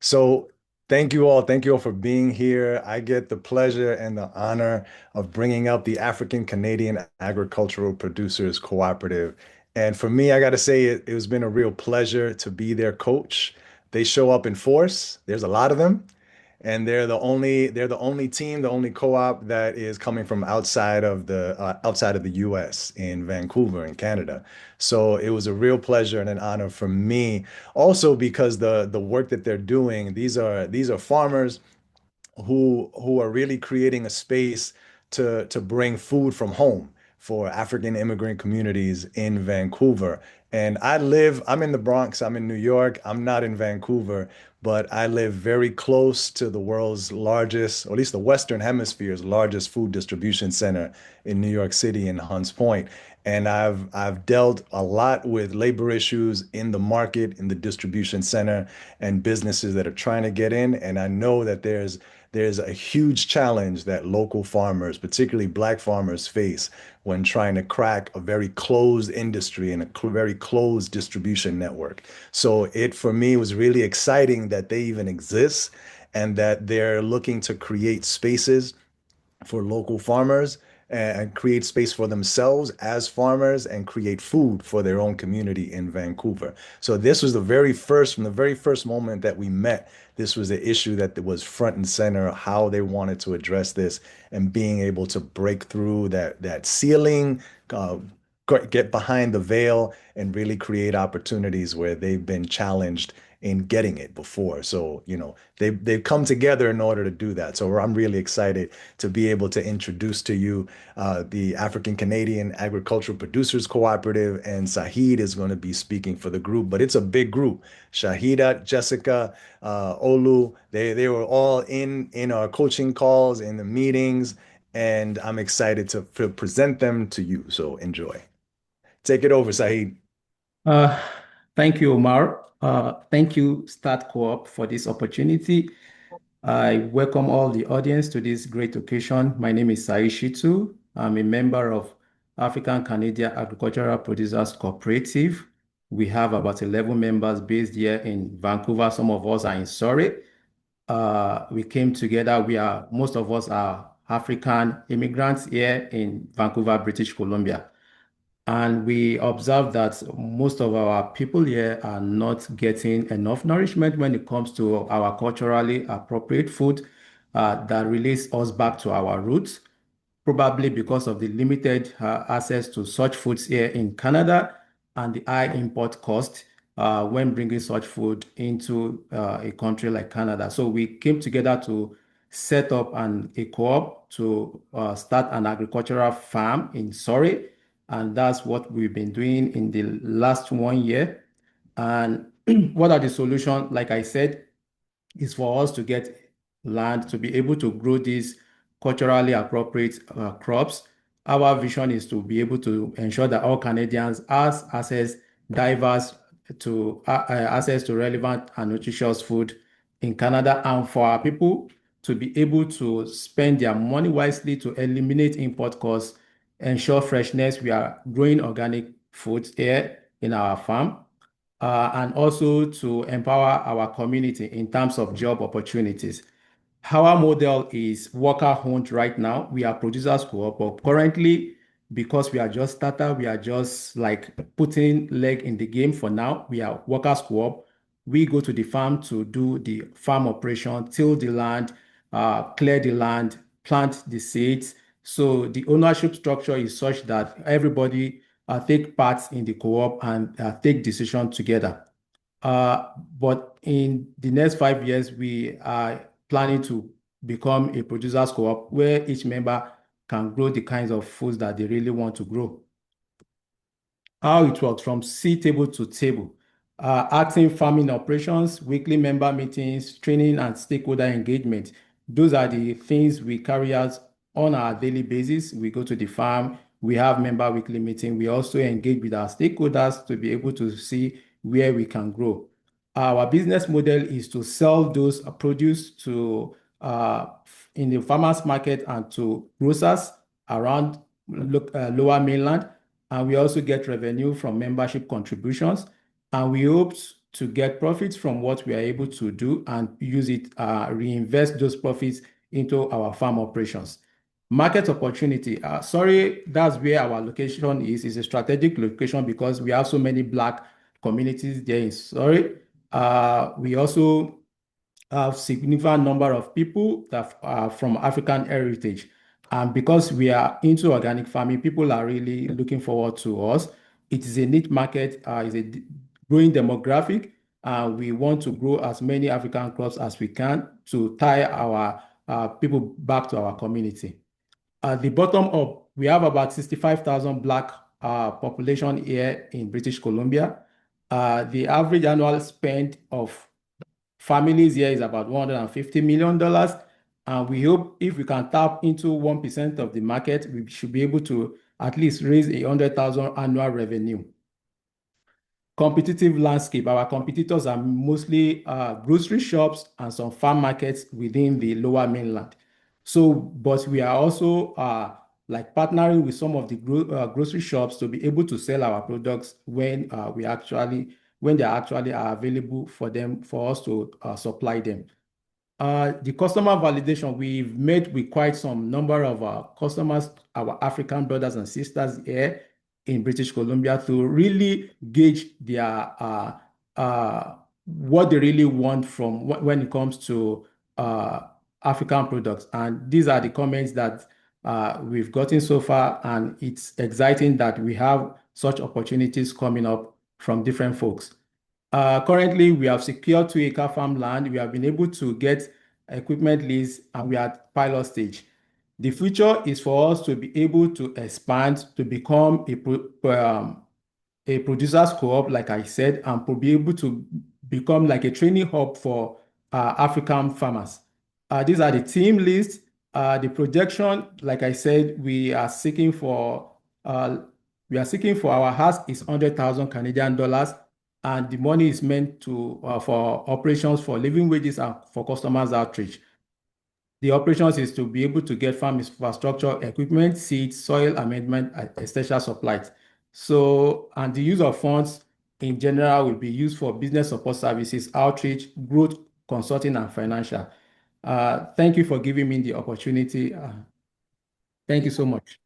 So thank you all. Thank you all for being here. I get the pleasure and the honor of bringing up the African Canadian Agricultural Producers Cooperative. And for me, I got to say it's been a real pleasure to be their coach. They show up in force. There's a lot of them. And they're the only team, the only co-op that is coming from outside of the US in Vancouver in Canada. So it was a real pleasure and an honor for me also because the work that they're doing, these are farmers who are really creating a space to bring food from home for African immigrant communities in Vancouver. And I'm in the Bronx, I'm in New York, I'm not in Vancouver, but I live very close to the world's largest, or at least the Western Hemisphere's largest food distribution center in New York City in Hunts Point. And I've dealt a lot with labor issues in the market, in the distribution center, and businesses that are trying to get in. And I know that there's a huge challenge that local farmers, particularly Black farmers, face when trying to crack a very closed industry and a very closed distribution network. So it, for me, was really exciting that they even exist and that they're looking to create spaces for local farmers and create space for themselves as farmers and create food for their own community in Vancouver. So this was from the very first moment that we met, this was the issue that was front and center, how they wanted to address this and being able to break through that ceiling, uh, get behind the veil and really create opportunities where they've been challenged in getting it before. So, they've come together in order to do that. So I'm really excited to be able to introduce to you the African Canadian Agricultural Producers Cooperative, and Sahid is going to be speaking for the group, but it's a big group. Shahida, Jessica, Olu, they were all in our coaching calls, in the meetings, and I'm excited to present them to you. So enjoy. Take it over, Sahid. Uh, Thank you, Omar. Thank you, Start Co-op, for this opportunity. I welcome all the audience to this great occasion. My name is Sai Shitu. I'm a member of African Canadian Agricultural Producers Cooperative. We have about 11 members based here in Vancouver. Some of us are in Surrey. We came together. Most of us are African immigrants here in Vancouver, British Columbia. And we observe that most of our people here are not getting enough nourishment when it comes to our culturally appropriate food that relates us back to our roots, probably because of the limited access to such foods here in Canada and the high import cost when bringing such food into a country like Canada. So we came together to set up a co-op to start an agricultural farm in Surrey, and that's what we've been doing in the last 1 year. And what are the solutions? Like I said, is for us to get land to be able to grow these culturally appropriate crops. Our vision is to be able to ensure that all Canadians has diverse access to relevant and nutritious food in Canada, and for our people to be able to spend their money wisely to eliminate import costs, ensure freshness. We are growing organic foods here in our farm, and also to empower our community in terms of job opportunities. Our model is worker-owned right now. We are producers co-op, but currently, because we are just starter, we are just like putting leg in the game for now. We are workers co-op. We go to the farm to do the farm operation, till the land, clear the land, plant the seeds. So the ownership structure is such that everybody take parts in the co-op and take decision together. But in the next 5 years, we are planning to become a producers co-op where each member can grow the kinds of foods that they really want to grow. How it works from seed table to table. Acting farming operations, weekly member meetings, training, and stakeholder engagement. Those are the things we carry out on our daily basis. We go to the farm, we have member weekly meeting. We also engage with our stakeholders to be able to see where we can grow. Our business model is to sell those produce to in the farmers market and to grocers around lower mainland, and we also get revenue from membership contributions. And we hope to get profits from what we are able to do and use it, reinvest those profits into our farm operations. Market opportunity. Sorry, that's where our location is. It's a strategic location because we have so many Black communities there in Surrey. We also have significant number of people that are from African heritage. And because we are into organic farming, people are really looking forward to us. It is a niche market, it's a growing demographic. We want to grow as many African crops as we can to tie our people back to our community. At the bottom up, we have about 65,000 Black population here in British Columbia. The average annual spend of families here is about $150 million. And we hope if we can tap into 1% of the market, we should be able to at least raise 100,000 annual revenue. Competitive landscape. Our competitors are mostly grocery shops and some farm markets within the lower mainland. So, but we are also like partnering with some of the grocery shops to be able to sell our products when when they actually are available for them for us to supply them. The customer validation, we've met with quite some number of our customers, our African brothers and sisters here in British Columbia to really gauge their what they really want from when it comes to African products. And these are the comments that we've gotten so far, and it's exciting that we have such opportunities coming up from different folks. Currently, we have secured 2-acre farmland. We have been able to get equipment lease, and we are at pilot stage. The future is for us to be able to expand to become a producers co-op, like I said, and to be able to become like a training hub for African farmers. These are the team lists. The projection, like I said, uh, we are seeking for our ask is 100,000 Canadian dollars, and the money is meant to for operations, for living wages, and for customers outreach. The operations is to be able to get farm infrastructure, equipment, seeds, soil amendment, and essential supplies. So, and the use of funds in general will be used for business support services, outreach, growth, consulting, and financial. Thank you for giving me the opportunity. Thank you so much.